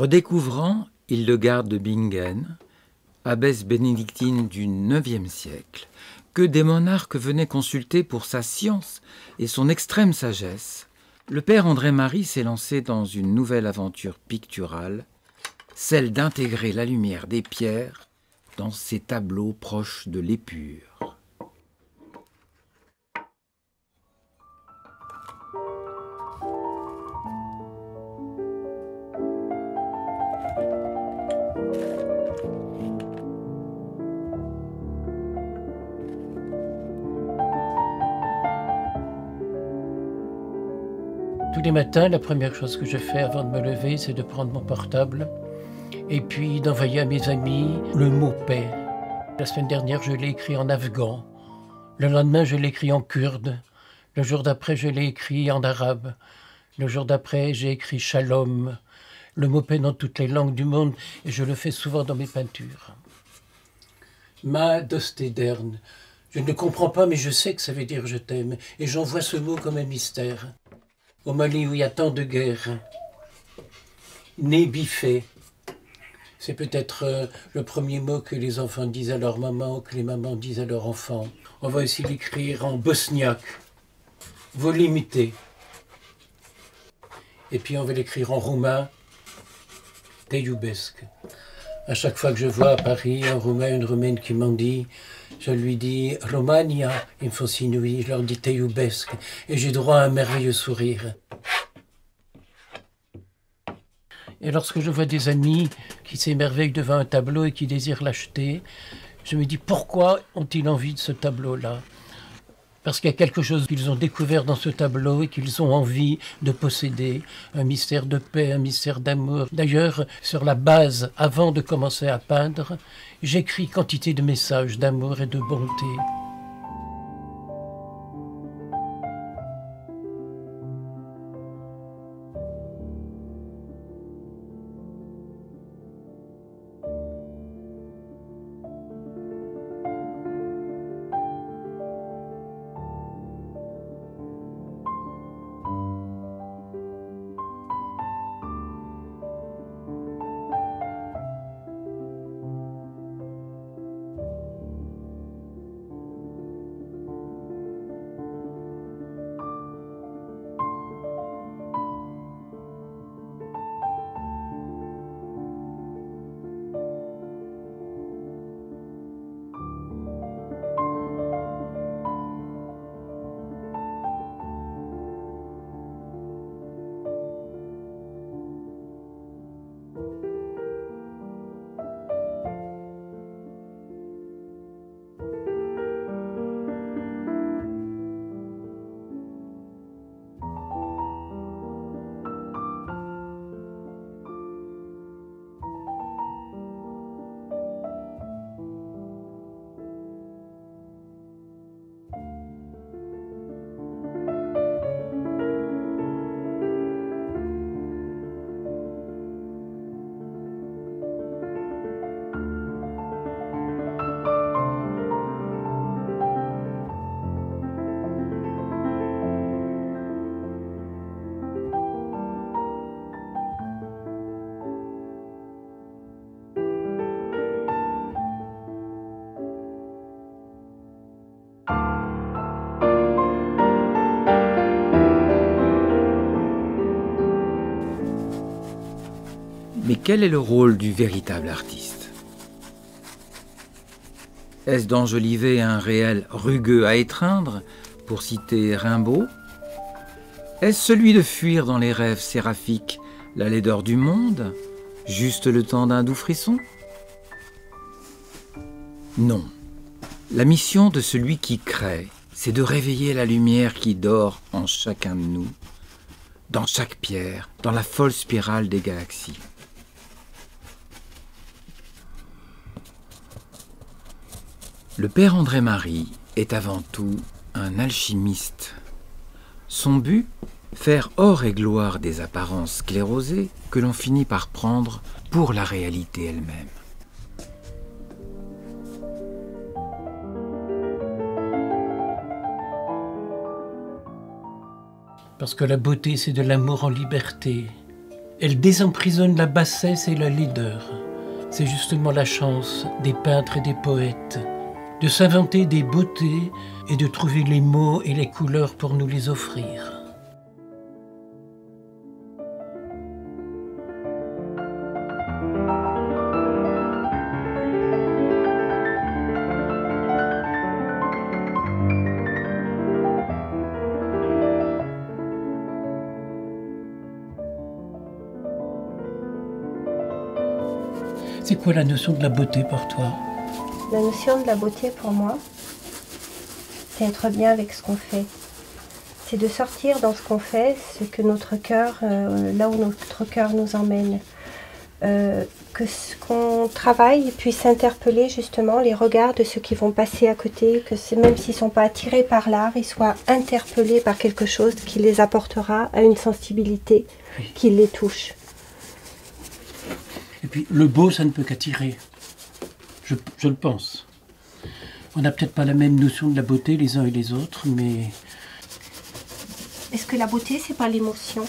Redécouvrant Hildegarde de Bingen, abbesse bénédictine du IXe siècle, que des monarques venaient consulter pour sa science et son extrême sagesse, le père André-Marie s'est lancé dans une nouvelle aventure picturale, celle d'intégrer la lumière des pierres dans ses tableaux proches de l'épure. Tous les matins, la première chose que je fais avant de me lever, c'est de prendre mon portable et puis d'envoyer à mes amis le mot paix. La semaine dernière, je l'ai écrit en afghan. Le lendemain, je l'ai écrit en kurde. Le jour d'après, je l'ai écrit en arabe. Le jour d'après, j'ai écrit shalom. Le mot paix dans toutes les langues du monde, et je le fais souvent dans mes peintures. Ma dostedern. Je ne comprends pas, mais je sais que ça veut dire je t'aime. Et j'envoie ce mot comme un mystère. Au Mali où il y a tant de guerres, né biffé, c'est peut-être le premier mot que les enfants disent à leur maman ou que les mamans disent à leurs enfants. On va aussi l'écrire en bosniaque, volimité. Et puis on va l'écrire en roumain, te iubesc. À chaque fois que je vois à Paris un Roumain, une Roumaine qui m'en dit, je lui dis Romania, ils me font signe oui, je leur dis te iubesc, et j'ai droit à un merveilleux sourire. Et lorsque je vois des amis qui s'émerveillent devant un tableau et qui désirent l'acheter, je me dis pourquoi ont-ils envie de ce tableau-là ? Parce qu'il y a quelque chose qu'ils ont découvert dans ce tableau et qu'ils ont envie de posséder, un mystère de paix, un mystère d'amour. D'ailleurs, sur la base, avant de commencer à peindre, j'écris quantité de messages d'amour et de bonté. Mais quel est le rôle du véritable artiste? Est-ce d'enjoliver un réel rugueux à étreindre, pour citer Rimbaud? Est-ce celui de fuir dans les rêves séraphiques la laideur du monde, juste le temps d'un doux frisson? Non. La mission de celui qui crée, c'est de réveiller la lumière qui dort en chacun de nous, dans chaque pierre, dans la folle spirale des galaxies. Le père André-Marie est avant tout un alchimiste. Son but, faire or et gloire des apparences sclérosées que l'on finit par prendre pour la réalité elle-même. Parce que la beauté, c'est de l'amour en liberté. Elle désemprisonne la bassesse et la laideur. C'est justement la chance des peintres et des poètes de s'inventer des beautés et de trouver les mots et les couleurs pour nous les offrir. C'est quoi la notion de la beauté pour toi? La notion de la beauté pour moi, c'est être bien avec ce qu'on fait. C'est de sortir dans ce qu'on fait, ce que notre cœur, là où notre cœur nous emmène. Que ce qu'on travaille puisse interpeller justement les regards de ceux qui vont passer à côté, que même s'ils ne sont pas attirés par l'art, ils soient interpellés par quelque chose qui les apportera à une sensibilité qui les touche. Et puis le beau, ça ne peut qu'attirer. Je le pense. On n'a peut-être pas la même notion de la beauté les uns et les autres, mais... Est-ce que la beauté, c'est pas l'émotion?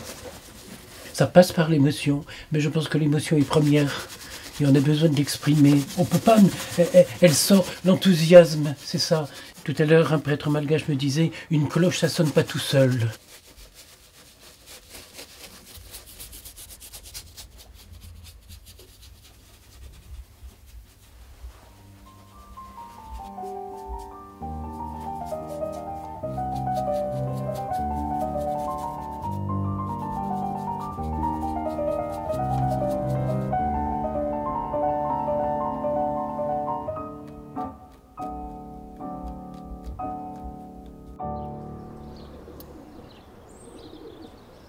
Ça passe par l'émotion, mais je pense que l'émotion est première. Et on a besoin de l'exprimer. On peut pas... Elle sort l'enthousiasme, c'est ça. Tout à l'heure, un prêtre malgache me disait « Une cloche, ça sonne pas tout seul ».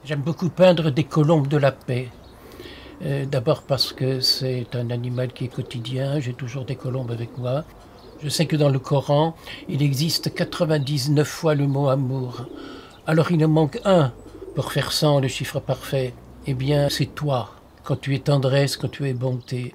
J'aime beaucoup peindre des colombes de la paix. D'abord parce que c'est un animal qui est quotidien, j'ai toujours des colombes avec moi. Je sais que dans le Coran, il existe 99 fois le mot amour. Alors il en manque un pour faire 100, le chiffre parfait. Eh bien, c'est toi, quand tu es tendresse, quand tu es bonté.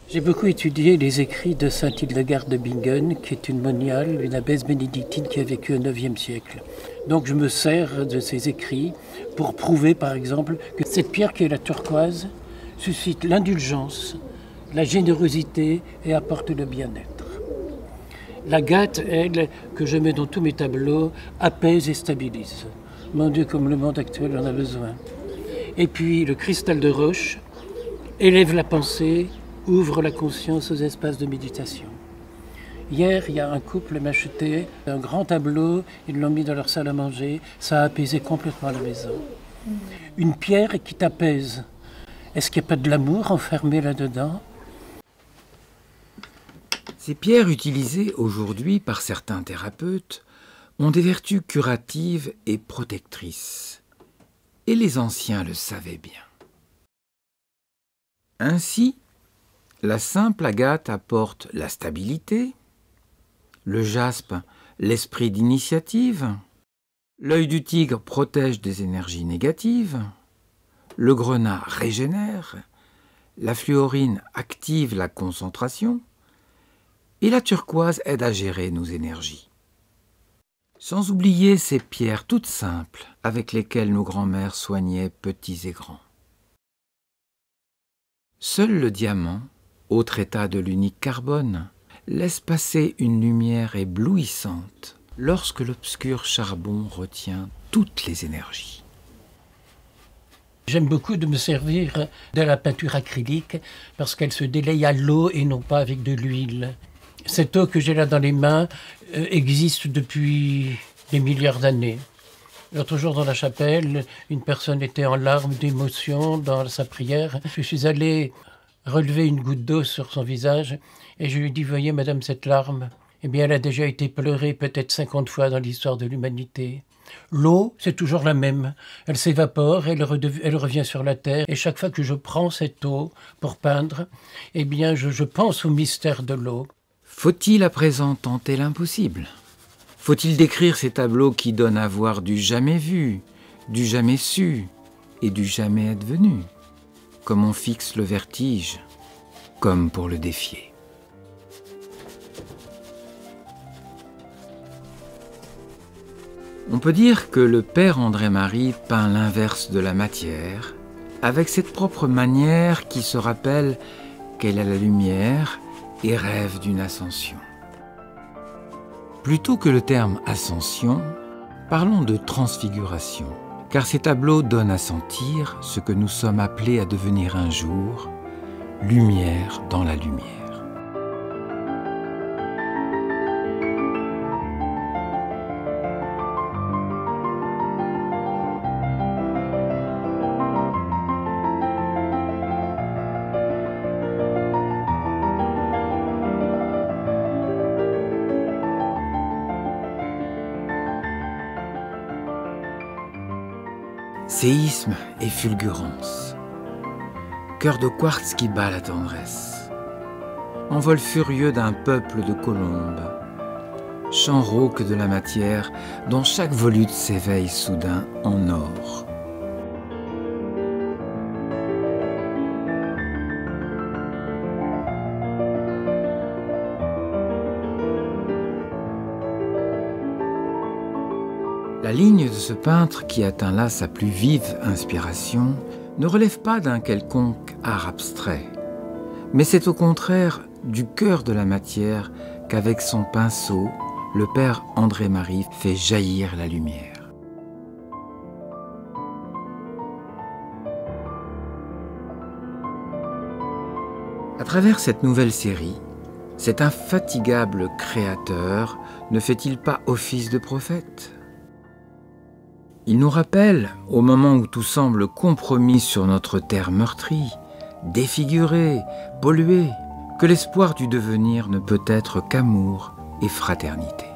J'ai beaucoup étudié les écrits de sainte Hildegarde de Bingen, qui est une moniale, une abbesse bénédictine qui a vécu au IXe siècle. Donc je me sers de ces écrits pour prouver, par exemple, que cette pierre qui est la turquoise suscite l'indulgence, la générosité et apporte le bien-être. L'agate, elle, que je mets dans tous mes tableaux, apaise et stabilise. Mon Dieu, comme le monde actuel en a besoin. Et puis le cristal de roche élève la pensée, ouvre la conscience aux espaces de méditation. Hier, il y a un couple m'a acheté un grand tableau, ils l'ont mis dans leur salle à manger, ça a apaisé complètement la maison. Une pierre qui t'apaise. Est-ce qu'il n'y a pas de l'amour enfermé là-dedans? Ces pierres utilisées aujourd'hui par certains thérapeutes ont des vertus curatives et protectrices. Et les anciens le savaient bien. Ainsi, la simple agate apporte la stabilité, le jaspe l'esprit d'initiative, l'œil du tigre protège des énergies négatives, le grenat régénère, la fluorine active la concentration et la turquoise aide à gérer nos énergies. Sans oublier ces pierres toutes simples avec lesquelles nos grands-mères soignaient petits et grands. Seul le diamant, autre état de l'unique carbone, laisse passer une lumière éblouissante lorsque l'obscur charbon retient toutes les énergies. J'aime beaucoup de me servir de la peinture acrylique parce qu'elle se délaye à l'eau et non pas avec de l'huile. Cette eau que j'ai là dans les mains existe depuis des milliards d'années. L'autre jour dans la chapelle, une personne était en larmes d'émotion dans sa prière. Je suis allé relever une goutte d'eau sur son visage et je lui dis « Voyez madame cette larme, eh bien elle a déjà été pleurée peut-être 50 fois dans l'histoire de l'humanité. L'eau, c'est toujours la même. Elle s'évapore, elle revient sur la terre. Et chaque fois que je prends cette eau pour peindre, eh bien je pense au mystère de l'eau. » Faut-il à présent tenter l'impossible? Faut-il décrire ces tableaux qui donnent à voir du jamais vu, du jamais su et du jamais advenu, comme on fixe le vertige, comme pour le défier? On peut dire que le père André-Marie peint l'inverse de la matière, avec cette propre manière qui se rappelle qu'elle a la lumière et rêve d'une ascension. Plutôt que le terme ascension, parlons de transfiguration, car ces tableaux donnent à sentir ce que nous sommes appelés à devenir un jour, lumière dans la lumière. Séisme et fulgurance, cœur de quartz qui bat la tendresse, envol furieux d'un peuple de colombes, chant rauque de la matière dont chaque volute s'éveille soudain en or. La ligne de ce peintre qui atteint là sa plus vive inspiration ne relève pas d'un quelconque art abstrait, mais c'est au contraire du cœur de la matière qu'avec son pinceau, le père André-Marie fait jaillir la lumière. À travers cette nouvelle série, cet infatigable créateur ne fait-il pas office de prophète ? Il nous rappelle, au moment où tout semble compromis sur notre terre meurtrie, défigurée, polluée, que l'espoir du devenir ne peut être qu'amour et fraternité.